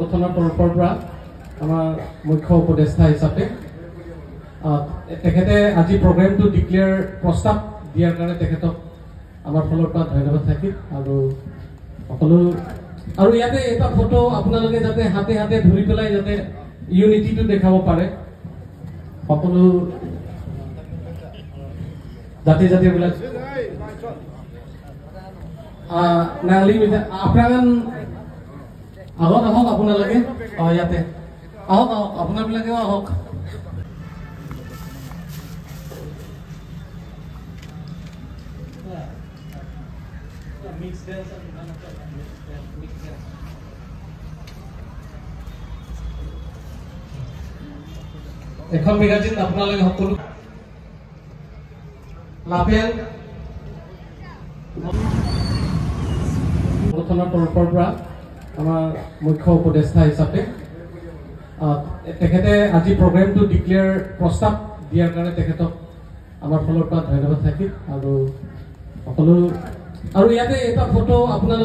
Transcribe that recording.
সংগঠনৰ তৰফৰ পৰা আমাৰ মুখ্য উপদেষ্টা হিচাপে তেখেতে আজি প্ৰগ্ৰেমটো ডিক্লেয়াৰ প্ৰস্তাৱ দিয়াৰ কাৰণে তেখেতক আমাৰ ফালৰ পৰা ধন্যবাদ থাকিল আৰু ইয়াতে এটা ফটো আপোনালোকে যাতে হাতে হাতে ধৰি পেলাই যাতে ইউনিটিটো দেখাব পাৰে সকলো জাতি জাতিবিলাক নালি আপনার আগত আহক আপোনালোকে ইয়াতে আহক আপোনালোকেও আহক এখন মেগাজিন আপোনালোকে সকলো লাভেল সংগঠনৰ তৰফৰ পৰা আমাৰ মুখ্য উপদেষ্টা হিচাপে তেখেতে আজি প্ৰগ্ৰেমটো ডিক্লেয়াৰ প্ৰস্তাৱ দিয়াৰ কাৰণে তেখেতক আমাৰ ফালৰ পৰা ধন্যবাদ থাকিল আৰু ইয়াতে এটা ফটো আপোনালোকে